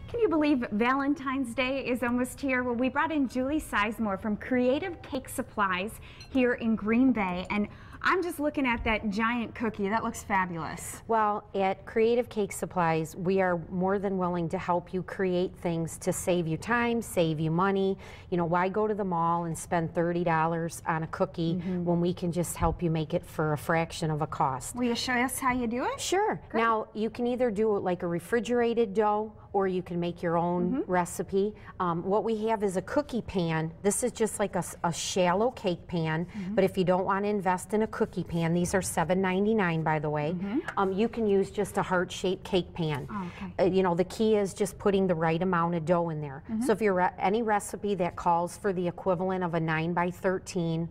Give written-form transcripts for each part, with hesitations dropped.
Can you believe Valentine's Day is almost here? Well, we brought in Julie Sizemore from Creative Cake Supplies here in Green Bay, and I'm just looking at that giant cookie. That looks fabulous. Well, at Creative Cake Supplies, we are more than willing to help you create things to save you time, save you money. You know, why go to the mall and spend $30 on a cookie when we can just help you make it for a fraction of a cost? Will you show us how you do it? Sure. Great. Now, you can either do it like a refrigerated dough, or you can make your own recipe. What we have is a cookie pan. This is just like a shallow cake pan, but if you don't want to invest in a cookie pan, these are $7.99 by the way, you can use just a heart-shaped cake pan. Oh, okay. You know, the key is just putting the right amount of dough in there. So if you're any recipe that calls for the equivalent of a 9 by 13,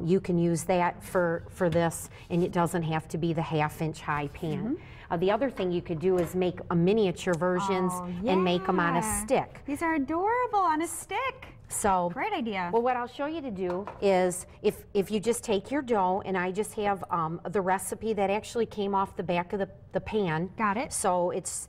you can use that for this, and it doesn't have to be the half-inch high pan. The other thing you could do is make a miniature versions and make them on a stick. These are adorable on a stick. So great idea. Well, what I'll show you to do is if you just take your dough, and I just have the recipe that actually came off the back of the pan. Got it. So it's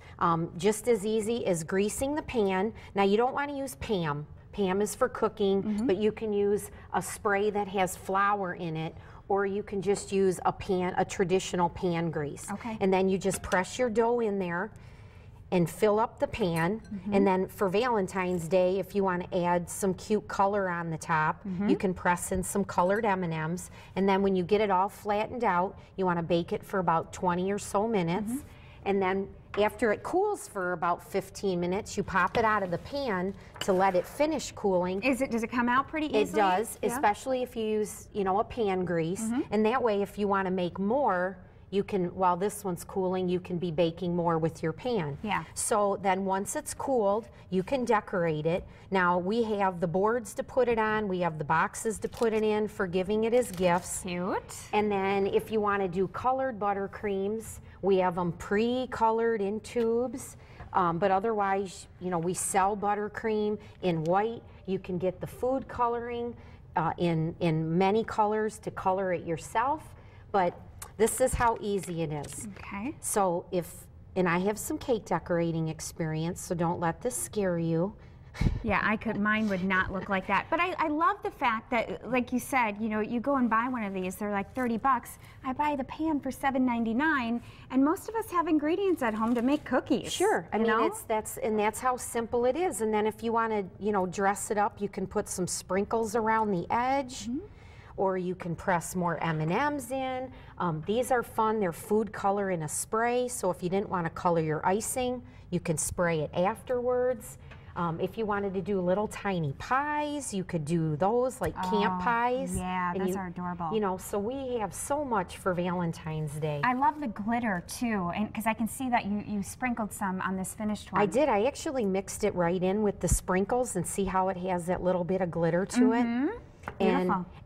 just as easy as greasing the pan. Now you don't want to use Pam. Pam is for cooking, but you can use a spray that has flour in it, or you can just use a traditional pan grease. Okay. And then you just press your dough in there and fill up the pan. And then for Valentine's Day, if you want to add some cute color on the top, you can press in some colored M&Ms. And then when you get it all flattened out, you want to bake it for about 20 or so minutes. And then after it cools for about 15 minutes, you pop it out of the pan to let it finish cooling. Does it come out pretty easily? It does, especially if you use, you know, a pan grease. And that way, if you want to make more, you can, while this one's cooling, you can be baking more with your pan. Yeah. So then once it's cooled, you can decorate it. Now we have the boards to put it on, we have the boxes to put it in for giving it as gifts. Cute. And then if you want to do colored buttercreams, we have them pre-colored in tubes. But otherwise, you know, we sell buttercream in white. You can get the food coloring in many colors to color it yourself. But this is how easy it is. Okay. So and I have some cake decorating experience, so don't let this scare you. Yeah, mine would not look like that. But I love the fact that, like you said, you know, you go and buy one of these, they're like 30 bucks. I buy the pan for $7.99, and most of us have ingredients at home to make cookies. Sure. I mean, know? that's how simple it is. And then if you want to, you know, dress it up, you can put some sprinkles around the edge. Or you can press more M&Ms in. These are fun. They're food color in a spray, so if you didn't want to color your icing, you can spray it afterwards. If you wanted to do little tiny pies, you could do those, like camp pies. Yeah, those are adorable. You know, so we have so much for Valentine's Day. I love the glitter too, and because I can see that you sprinkled some on this finished one. I did. I actually mixed it right in with the sprinkles, and see how it has that little bit of glitter to it.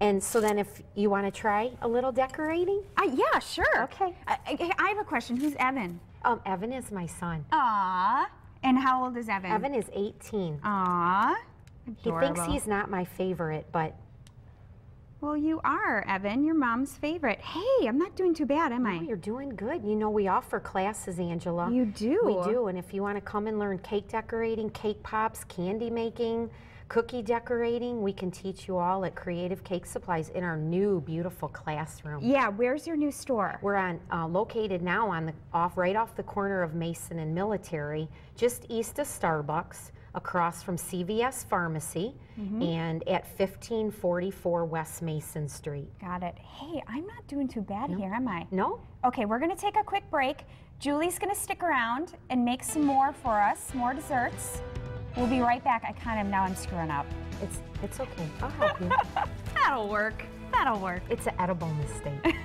And so then if you want to try a little decorating? Yeah, sure. Okay. I have a question. Who's Evan? Evan is my son. Aw. And how old is Evan? Evan is 18. Aw. He thinks he's not my favorite, but... Well, you are, Evan. Your mom's favorite. Hey, I'm not doing too bad, am I? No, you're doing good. You know, we offer classes, Angela. You do? We do, and if you want to come and learn cake decorating, cake pops, candy making, cookie decorating, we can teach you all at Creative Cake Supplies in our new beautiful classroom. Yeah, where's your new store? We're located now on right off the corner of Mason and Military, just east of Starbucks, across from CVS Pharmacy, and at 1544 West Mason Street. Got it. Hey, I'm not doing too bad here, am I? No? Okay, we're gonna take a quick break. Julie's gonna stick around and make some more for us, more desserts. We'll be right back. Now I'm screwing up. It's okay. I'll help you. That'll work. That'll work. It's an edible mistake.